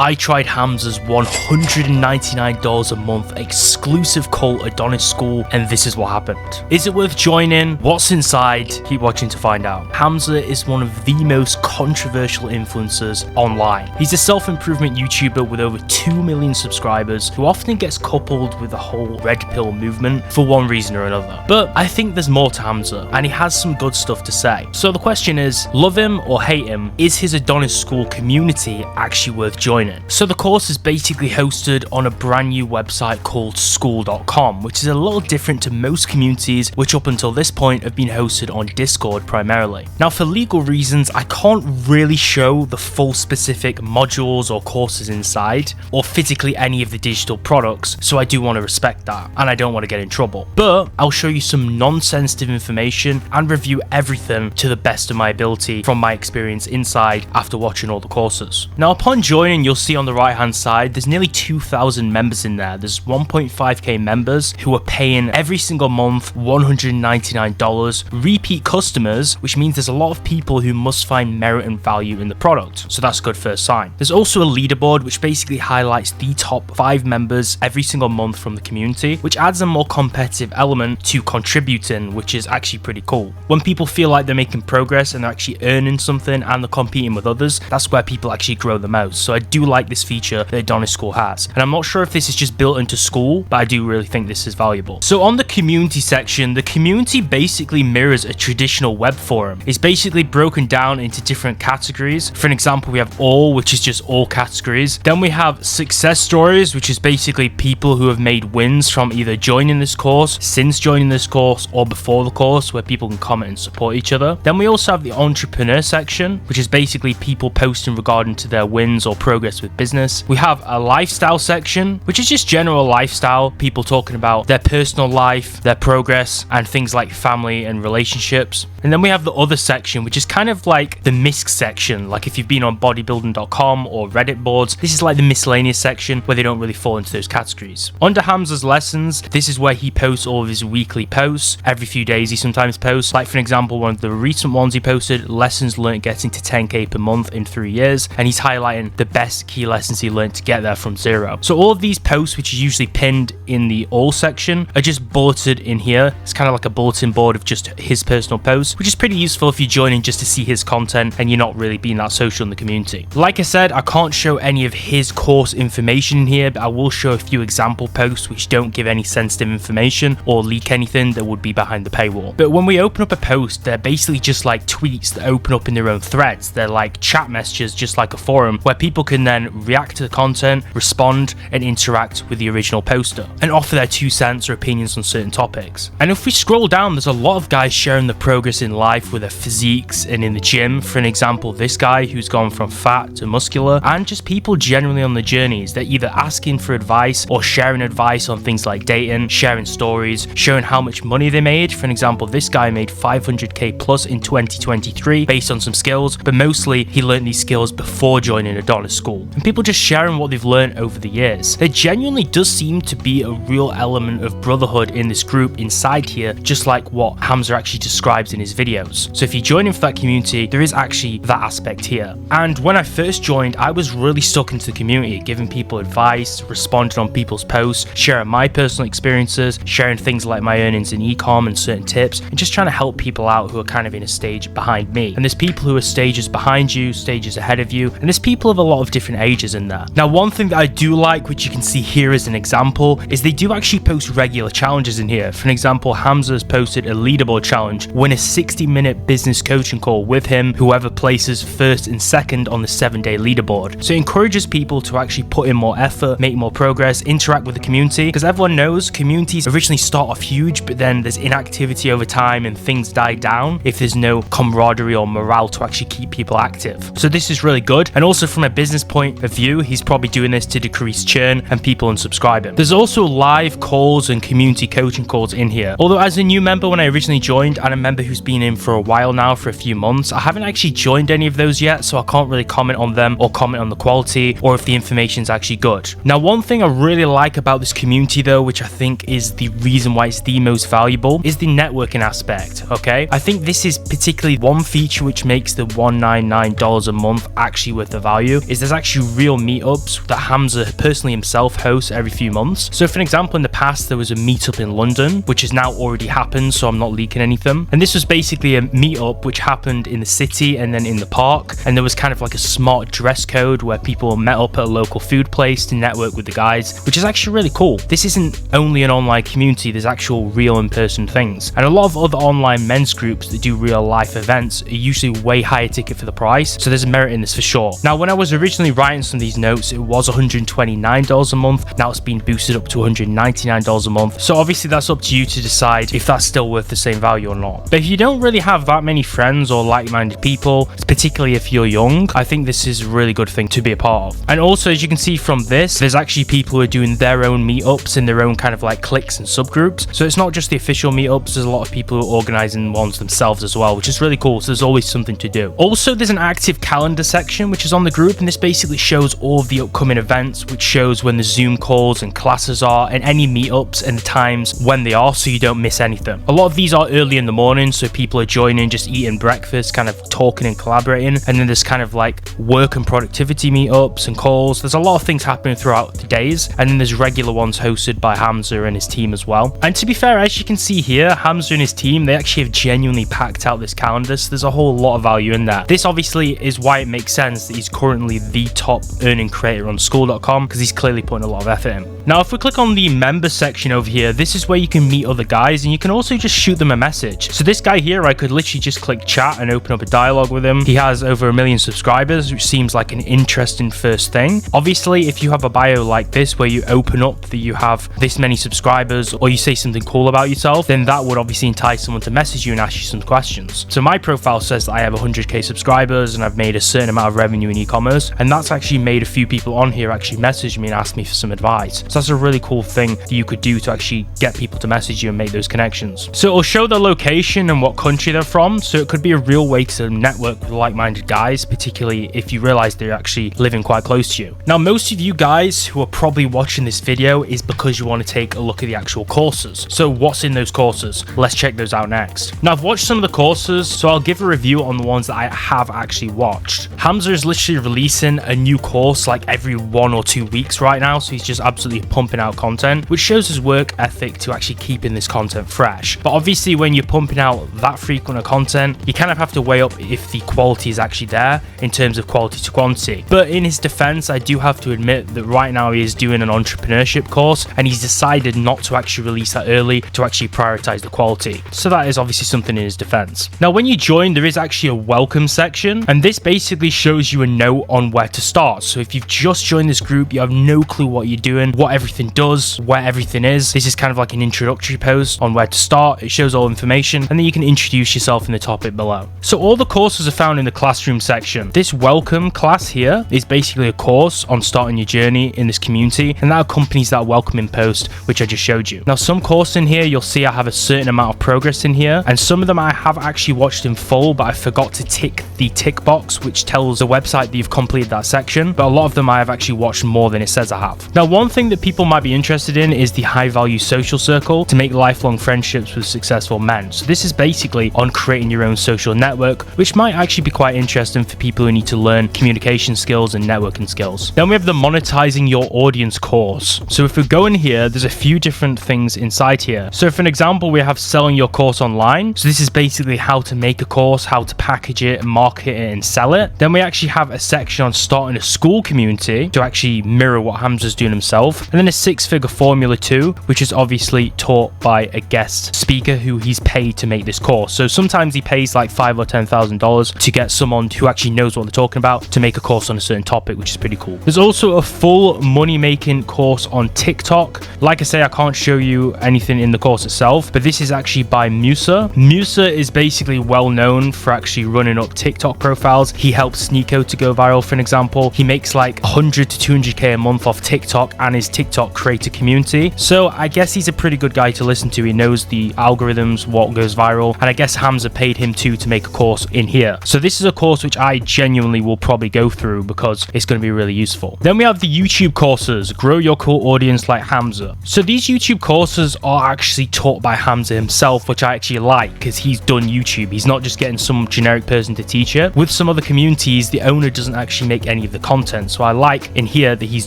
I tried Hamza's $199 a month exclusive cult Adonis School, and this is what happened. Is it worth joining? What's inside? Keep watching to find out. Hamza is one of the most controversial influencers online. He's a self-improvement YouTuber with over 2 million subscribers who often gets coupled with the whole red pill movement for one reason or another. But I think there's more to Hamza, and he has some good stuff to say. So the question is, love him or hate him, is his Adonis School community actually worth joining? So the course is basically hosted on a brand new website called school.com, which is a little different to most communities which up until this point have been hosted on Discord primarily. Now for legal reasons, I can't really show the full specific modules or courses inside, or physically any of the digital products, so I do want to respect that, and I don't want to get in trouble. But I'll show you some non-sensitive information and review everything to the best of my ability from my experience inside after watching all the courses. Now upon joining, you'll see on the right hand side there's nearly 2,000 members in there. There's 1.5k members who are paying every single month $199, repeat customers, which means there's a lot of people who must find merit and value in the product, so that's a good first sign. There's also a leaderboard which basically highlights the top 5 members every single month from the community, which adds a more competitive element to contributing, which is actually pretty cool. When people feel like they're making progress and they're actually earning something and they're competing with others, that's where people actually grow the most. So I do like this feature that Adonis School has, and I'm not sure if this is just built into school, but I do really think this is valuable. So on the community section, the community basically mirrors a traditional web forum. It's basically broken down into different categories. For an example, we have all, which is just all categories. Then we have success stories, which is basically people who have made wins from either joining this course, since joining this course, or before the course, where people can comment and support each other. Then we also have the entrepreneur section, which is basically people posting regarding to their wins or progress with business. We have a lifestyle section, which is just general lifestyle, people talking about their personal life, their progress, and things like family and relationships. And then we have the other section, which is kind of like the misc section. Like if you've been on bodybuilding.com or Reddit boards, this is like the miscellaneous section where they don't really fall into those categories. Under Hamza's lessons, this is where he posts all of his weekly posts. Every few days he sometimes posts. Like for example, one of the recent ones he posted, lessons learned getting to 10k per month in 3 years, and he's highlighting the best key lessons he learned to get there from zero. So all of these posts, which are usually pinned in the all section, are just bulleted in here. It's kind of like a bulletin board of just his personal posts, which is pretty useful if you're joining just to see his content and you're not really being that social in the community. Like I said, I can't show any of his course information in here, but I will show a few example posts which don't give any sensitive information or leak anything that would be behind the paywall. But when we open up a post, they're basically just like tweets that open up in their own threads. They're like chat messages, just like a forum, where people can then react to the content, respond, and interact with the original poster, and offer their 2 cents or opinions on certain topics. And if we scroll down, there's a lot of guys sharing the progress in life with their physiques and in the gym. For an example, this guy who's gone from fat to muscular, and just people generally on the journeys. They're either asking for advice or sharing advice on things like dating, sharing stories, showing how much money they made. For an example, this guy made 500k plus in 2023 based on some skills, but mostly he learned these skills before joining Adonis School. And people just sharing what they've learned over the years. There genuinely does seem to be a real element of brotherhood in this group inside here, just like what Hamza actually describes in his videos. So if you join in for that community, there is actually that aspect here. And when I first joined, I was really stuck into the community, giving people advice, responding on people's posts, sharing my personal experiences, sharing things like my earnings in e-com and certain tips, and just trying to help people out who are kind of in a stage behind me. And there's people who are stages behind you, stages ahead of you, and there's people of a lot of different ages in there. Now, one thing that I do like, which you can see here as an example, is they do actually post regular challenges in here. For an example, Hamza has posted a leaderboard challenge, win a 60-minute business coaching call with him, whoever places first and second on the 7-day leaderboard. So it encourages people to actually put in more effort, make more progress, interact with the community, because everyone knows communities originally start off huge, but then there's inactivity over time and things die down if there's no camaraderie or morale to actually keep people active. So this is really good. And also from a business point of view, he's probably doing this to decrease churn and people unsubscribing. There's also live calls and community coaching calls in here. Although as a new member when I originally joined, and a member who's been in for a while now, for a few months, I haven't actually joined any of those yet, so I can't really comment on them or comment on the quality or if the information is actually good. Now, one thing I really like about this community though, which I think is the reason why it's the most valuable, is the networking aspect, okay? I think this is particularly one feature which makes the $199 a month actually worth the value, is there's actually actually real meetups that Hamza personally himself hosts every few months. So for an example, in the past there was a meetup in London, which has now already happened, so I'm not leaking anything. And this was basically a meetup which happened in the city and then in the park, and there was kind of like a smart dress code where people met up at a local food place to network with the guys, which is actually really cool. This isn't only an online community, there's actual real in-person things. And a lot of other online men's groups that do real life events are usually way higher ticket for the price, so there's merit in this for sure. Now, when I was originally writing some of these notes, it was $129 a month. Now it's been boosted up to $199 a month. So obviously that's up to you to decide if that's still worth the same value or not. But if you don't really have that many friends or like-minded people, particularly if you're young, I think this is a really good thing to be a part of. And also, as you can see from this, there's actually people who are doing their own meetups in their own kind of like cliques and subgroups. So it's not just the official meetups, there's a lot of people who are organizing ones themselves as well, which is really cool. So there's always something to do. Also, there's an active calendar section which is on the group, and this basically shows all of the upcoming events, which shows when the Zoom calls and classes are and any meetups and the times when they are, so you don't miss anything. A lot of these are early in the morning, so people are joining, just eating breakfast, kind of talking and collaborating. And then there's kind of like work and productivity meetups and calls. There's a lot of things happening throughout the days, and then there's regular ones hosted by Hamza and his team as well. And to be fair, as you can see here, Hamza and his team, they actually have genuinely packed out this calendar, so there's a whole lot of value in there. This obviously is why it makes sense that he's currently the top earning creator on school.com, because he's clearly putting a lot of effort in. Now, if we click on the member section over here, this is where you can meet other guys, and you can also just shoot them a message. So this guy here, I could literally just click chat and open up a dialogue with him. He has over 1 million subscribers, which seems like an interesting first thing. Obviously, if you have a bio like this where you open up that you have this many subscribers, or you say something cool about yourself, then that would obviously entice someone to message you and ask you some questions. So my profile says that I have 100k subscribers and I've made a certain amount of revenue in e-commerce, and that's actually made a few people on here actually message me and ask me for some advice. So that's a really cool thing that you could do to actually get people to message you and make those connections. So it'll show the location and what country they're from, so it could be a real way to network with like-minded guys, particularly if you realize they're actually living quite close to you. Now, most of you guys who are probably watching this video is because you want to take a look at the actual courses. So what's in those courses? Let's check those out next. Now, I've watched some of the courses, so I'll give a review on the ones that I have actually watched. Hamza is literally releasing a new course like every 1 or 2 weeks right now, so he's just absolutely pumping out content, which shows his work ethic to actually keeping this content fresh. But obviously, when you're pumping out that frequent of content, you kind of have to weigh up if the quality is actually there in terms of quality to quantity. But in his defense, I do have to admit that right now he is doing an entrepreneurship course, and he's decided not to actually release that early to actually prioritize the quality. So that is obviously something in his defense. Now, when you join, there is actually a welcome section, and this basically shows you a note on where to start. So if you've just joined this group, you have no clue what you're doing, what everything does, where everything is. This is kind of like an introductory post on where to start. It shows all information, and then you can introduce yourself in the topic below. So all the courses are found in the classroom section. This welcome class here is basically a course on starting your journey in this community, and that accompanies that welcoming post which I just showed you. Now, some course in here, you'll see I have a certain amount of progress in here, and some of them I have actually watched in full, but I forgot to tick the tick box which tells the website that you've completed that section. But a lot of them I have actually watched more than it says I have. Now, one thing that people might be interested in is the high value social circle to make lifelong friendships with successful men. So this is basically on creating your own social network, which might actually be quite interesting for people who need to learn communication skills and networking skills. Then we have the monetizing your audience course. So if we go in here, there's a few different things inside here. So for an example, we have selling your course online. So this is basically how to make a course, how to package it, market it, and sell it. Then we actually have a section on starting a school community to actually mirror what Hamza's doing himself. And then a 6-figure formula too, which is obviously taught by a guest speaker who he's paid to make this course. So sometimes he pays like $5,000 or $10,000 to get someone who actually knows what they're talking about to make a course on a certain topic, which is pretty cool. There's also a full money making course on TikTok. Like I say, I can't show you anything in the course itself, but this is actually by Musa. Musa is basically well known for actually running up TikTok profiles. He helps Sneeko to go viral, for an example. He makes like 100 to 200k a month off TikTok, and his TikTok creator community. So I guess he's a pretty good guy to listen to. He knows the algorithms, what goes viral, and I guess Hamza paid him to make a course in here. So this is a course which I genuinely will probably go through because it's going to be really useful. Then we have the YouTube courses, Grow Your Core Audience like Hamza. So these YouTube courses are actually taught by Hamza himself, which I actually like because he's done YouTube. He's not just getting some generic person to teach it. With some other communities, the owner doesn't actually make any of the content. So I like in here that he's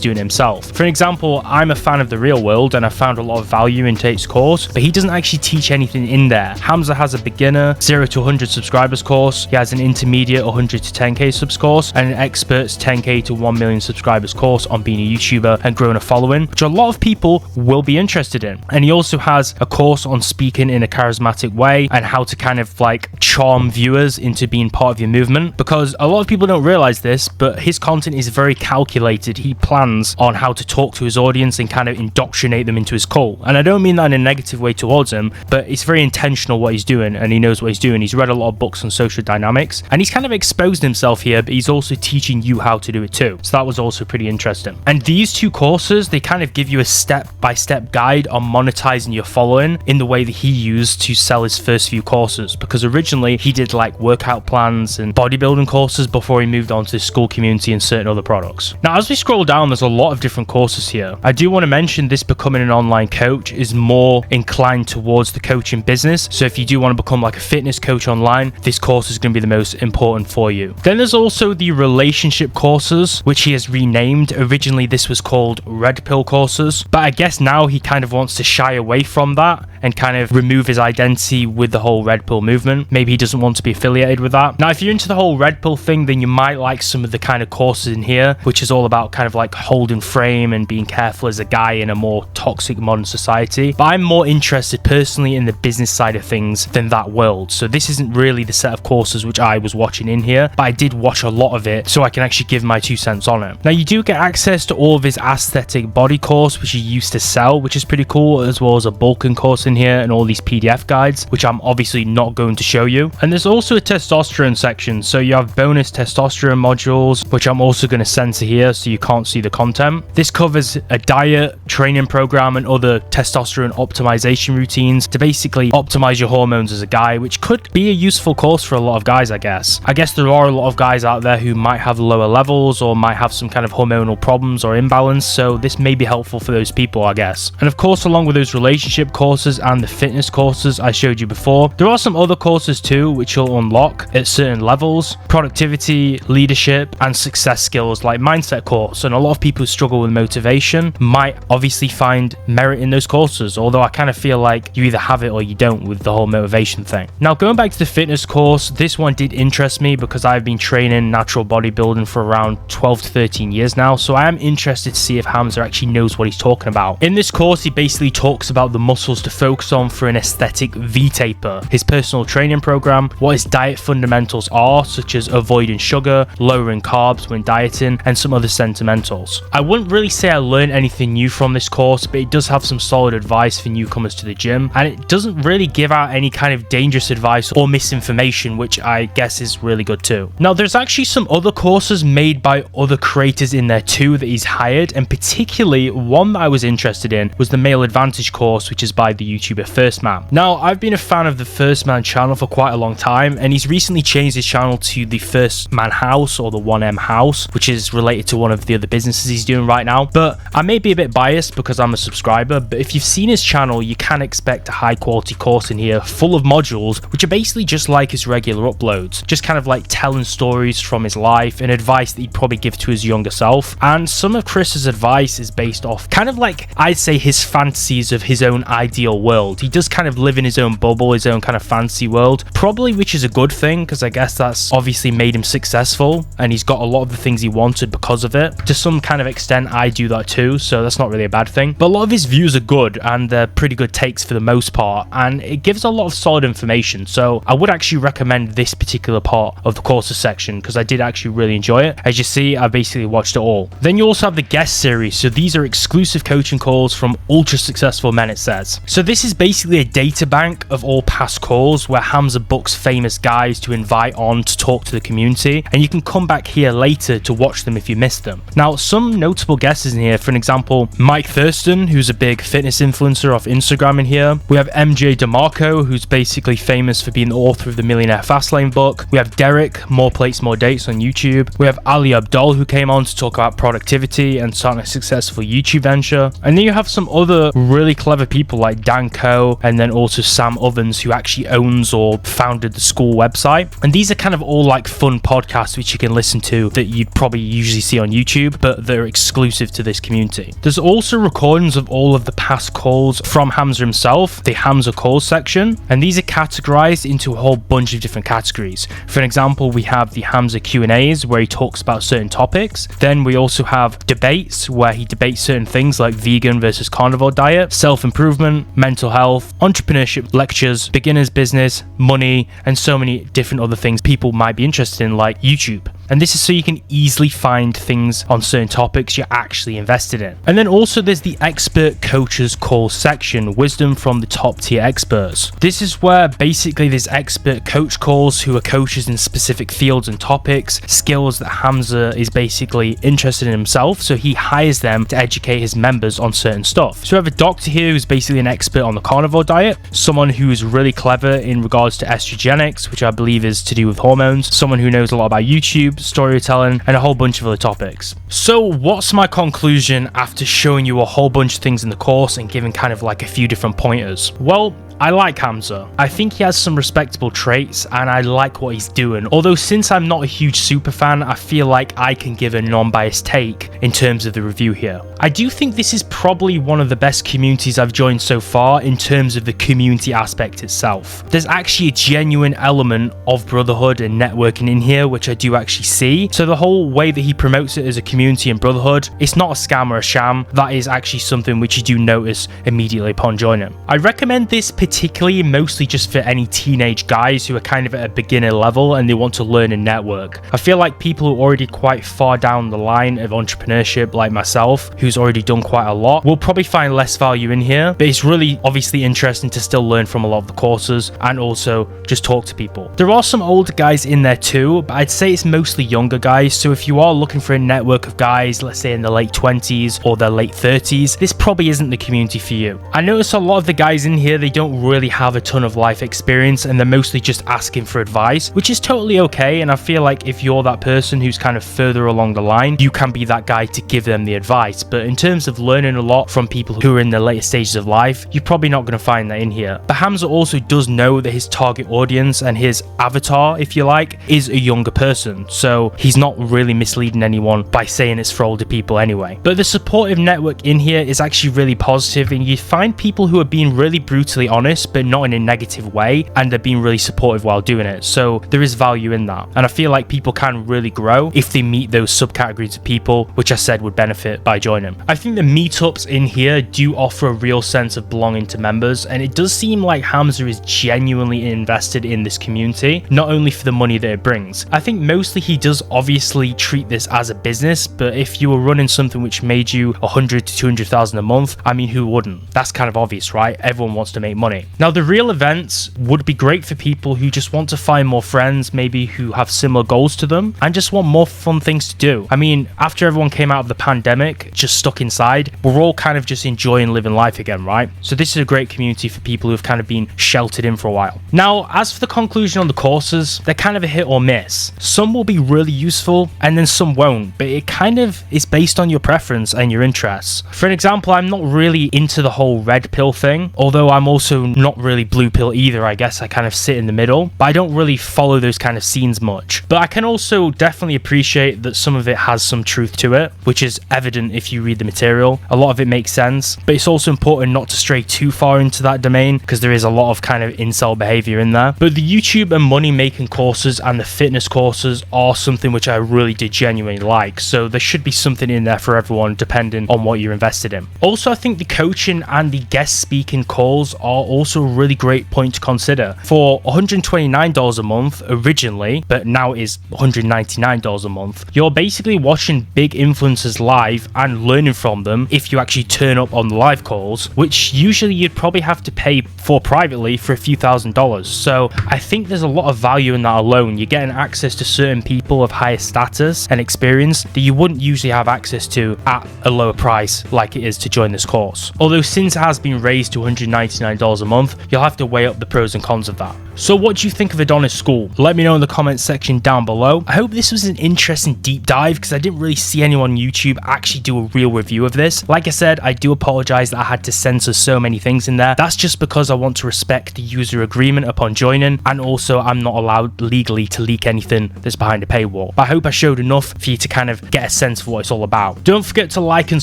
doing it himself. For example, I'm a fan of The Real World and I found a lot of value in Tate's course, but he doesn't actually teach anything in there. Hamza has a beginner 0 to 100 subscribers course. He has an intermediate 100 to 10k subs course and an experts 10k to 1 million subscribers course on being a YouTuber and growing a following, which a lot of people will be interested in. And he also has a course on speaking in a charismatic way and how to kind of like charm viewers into being part of your movement, because a lot of people don't realize this, but his content is very calculated. He plans on how to talk to his audience and kind of indoctrinate them into his cult. And I don't mean that in a negative way towards him, but it's very intentional what he's doing, and he knows what he's doing. He's read a lot of books on social dynamics and he's kind of exposed himself here, but he's also teaching you how to do it too. So that was also pretty interesting. And these two courses, they kind of give you a step-by-step guide on monetizing your following in the way that he used to sell his first few courses, because originally he did like workout plans and bodybuilding courses before he moved on to the school community and certain other products. Now as we scroll down, there's a lot of different courses here. I do want to mention this becoming an online coach is more inclined towards the coaching business. So if you do want to become like a fitness coach online, this course is going to be the most important for you. Then there's also the relationship courses, which he has renamed. Originally this was called Red Pill courses, but I guess now he kind of wants to shy away from that and kind of remove his identity with the whole Red Pill movement. Maybe he doesn't want to be affiliated with that. Now if you're into the whole Red Pill thing, then you might like some of the kind of courses in here, which is all about kind of like holding frame and being careful as a guy in a more toxic modern society. But I'm more interested personally in the business side of things than that world. So this isn't really the set of courses which I was watching in here, but I did watch a lot of it so I can actually give my 2 cents on it. Now you do get access to all of his aesthetic body course, which he used to sell, which is pretty cool, as well as a bulking course in here and all these PDF guides, which I'm obviously not going to show you. And there's also a testosterone section. So you have bonus testosterone modules, which I'm also going to censor here so you can't see the content. This covers a diet, training program, and other testosterone optimization routines to basically optimize your hormones as a guy, which could be a useful course for a lot of guys, I guess. I guess there are a lot of guys out there who might have lower levels or might have some kind of hormonal problems or imbalance, so this may be helpful for those people, I guess. And of course, along with those relationship courses and the fitness courses I showed you before, there are some other courses too which you'll unlock at certain levels: productivity, leadership, and success skills like mindset course. And a lot of people who struggle with motivation might obviously find merit in those courses, although I kind of feel like you either have it or you don't with the whole motivation thing. Now going back to the fitness course, this one did interest me because I've been training natural bodybuilding for around 12 to 13 years now, so I am interested to see if Hamza actually knows what he's talking about. In this course, he basically talks about the muscles to focus on for an aesthetic V-taper, his personal training program, what his diet fundamentals are, such as avoiding sugar, lowering carbs when dieting, and some other sentimentals. I wouldn't really say I learned anything new from this course, but it does have some solid advice for newcomers to the gym, and it doesn't really give out any kind of dangerous advice or misinformation, which I guess is really good too. Now there's actually some other courses made by other creators in there too that he's hired, and particularly one that I was interested in was the Male Advantage course, which is by the YouTuber First Man. Now I've been a fan of the First Man channel for quite a long time, and he's recently changed his channel to the First Man House, or the 1M House, which is related to one of the other businesses he's doing right now. But I may be a bit biased because I'm a subscriber, but if you've seen his channel, you can expect a high quality course in here full of modules which are basically just like his regular uploads, just kind of like telling stories from his life and advice that he'd probably give to his younger self. And some of Chris's advice is based off kind of like, I'd say, his fantasies of his own ideal world. He does kind of live in his own bubble, his own kind of fantasy world, probably, which is a good thing because I guess that's obviously made him successful and he's got a lot of the things he wanted because of it. To some kind of extent, I do that too, so that's not really a bad thing. But a lot of his views are good and they're pretty good takes for the most part, and it gives a lot of solid information. So I would actually recommend this particular part of the courses section because I did actually really enjoy it. As you see, I basically watched it all. Then you also have the guest series. So these are exclusive coaching calls from ultra successful men, it says. So this is basically a data bank of all past calls where Hamza books famous guys to invite on to talk to the community, and you can come back here later to watch them if you missed them. Now some notable guesses in here, for an example, Mike Thurston, who's a big fitness influencer off Instagram in here. We have MJ DeMarco, who's basically famous for being the author of the Millionaire Fastlane book. We have Derek, More Plates, More Dates on YouTube. We have Ali Abdul, who came on to talk about productivity and starting a successful YouTube venture. And then you have some other really clever people like Dan Coe, and then also Sam Ovens, who actually owns or founded the school website. And these are kind of all like fun podcasts which you can listen to that you'd probably usually see on YouTube, but they're exclusive to this community. There's also recordings of all of the past calls from Hamza himself, the Hamza calls section, and these are categorized into a whole bunch of different categories. For an example, we have the Hamza Q&As where he talks about certain topics. Then we also have debates where he debates certain things like vegan versus carnivore diet, self-improvement, mental health, entrepreneurship lectures, beginner's business, money, and so many different other things people might be interested in, like YouTube. And this is so you can easily find things on certain topics you're actually invested in. And then also there's the expert coaches call section, wisdom from the top tier experts. This is where basically there's expert coach calls who are coaches in specific fields and topics, skills that Hamza is basically interested in himself, so he hires them to educate his members on certain stuff. So we have a doctor here who's basically an expert on the carnivore diet, someone who is really clever in regards to estrogenics, which I believe is to do with hormones, someone who knows a lot about YouTube, storytelling, and a whole bunch of other topics. So what's my conclusion after showing you a whole bunch of things in the course and giving kind of like a few different pointers? Well, I like Hamza. I think he has some respectable traits and I like what he's doing. Although since I'm not a huge super fan, I feel like I can give a non-biased take in terms of the review here. I do think this is probably one of the best communities I've joined so far in terms of the community aspect itself. There's actually a genuine element of brotherhood and networking in here, which I do actually see. So the whole way that he promotes it as a community and brotherhood, it's not a scam or a sham. That is actually something which you do notice immediately upon joining. I recommend this particularly mostly just for any teenage guys who are kind of at a beginner level and they want to learn and network. I feel like people who are already quite far down the line of entrepreneurship like myself, who's already done quite a lot, will probably find less value in here, but it's really obviously interesting to still learn from a lot of the courses and also just talk to people. There are some older guys in there too, but I'd say it's mostly younger guys, so if you are looking for a network of guys, let's say in the late 20s or their late 30s, this probably isn't the community for you. I notice a lot of the guys in here, they don't really have a ton of life experience and they're mostly just asking for advice, which is totally okay, and I feel like if you're that person who's kind of further along the line, you can be that guy to give them the advice. But in terms of learning a lot from people who are in the later stages of life, you're probably not going to find that in here. But Hamza also does know that his target audience and his avatar, if you like, is a younger person, so he's not really misleading anyone by saying it's for older people anyway. But the supportive network in here is actually really positive, and you find people who are being really brutally honest but not in a negative way, and they're being really supportive while doing it, so there is value in that. And I feel like people can really grow if they meet those subcategories of people, which I said would benefit by joining. I think the meetups in here do offer a real sense of belonging to members, and it does seem like Hamza is genuinely invested in this community, not only for the money that it brings. I think mostly he does obviously treat this as a business, but if you were running something which made you 100 to 200,000 a month, I mean, who wouldn't? That's kind of obvious, right? Everyone wants to make money. Now, the real events would be great for people who just want to find more friends, maybe who have similar goals to them, and just want more fun things to do. I mean, after everyone came out of the pandemic, just stuck inside, we're all kind of just enjoying living life again, right? So this is a great community for people who have kind of been sheltered in for a while. Now, as for the conclusion on the courses, they're kind of a hit or miss. Some will be really useful and then some won't, but it kind of is based on your preference and your interests. For an example, I'm not really into the whole red pill thing, although I'm also not really blue pill either. I guess I kind of sit in the middle, but I don't really follow those kind of scenes much. But I can also definitely appreciate that some of it has some truth to it, which is evident if you read the material. A lot of it makes sense, but it's also important not to stray too far into that domain because there is a lot of kind of incel behavior in there. But the YouTube and money making courses and the fitness courses are something which I really did genuinely like, so there should be something in there for everyone depending on what you're invested in. Also, I think the coaching and the guest speaking calls are also a really great point to consider. For $129 a month originally, but now it is $199 a month, you're basically watching big influencers live and learning from them if you actually turn up on the live calls, which usually you'd probably have to pay for privately for a few $1,000s. So I think there's a lot of value in that alone. You're getting access to certain people of higher status and experience that you wouldn't usually have access to at a lower price like it is to join this course. Although since it has been raised to $199 a month, you'll have to weigh up the pros and cons of that. So what do you think of Adonis School? Let me know in the comments section down below. I hope this was an interesting deep dive because I didn't really see anyone on YouTube actually do a real review of this. Like I said, I do apologize that I had to censor so many things in there. That's just because I want to respect the user agreement upon joining, and also I'm not allowed legally to leak anything that's behind a paywall. But I hope I showed enough for you to kind of get a sense of what it's all about. Don't forget to like and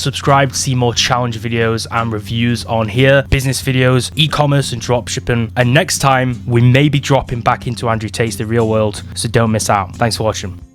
subscribe to see more challenge videos and reviews on here, business videos, e-commerce and dropshipping. And next time we may be dropping back into Andrew Tate's The Real World, so don't miss out. Thanks for watching.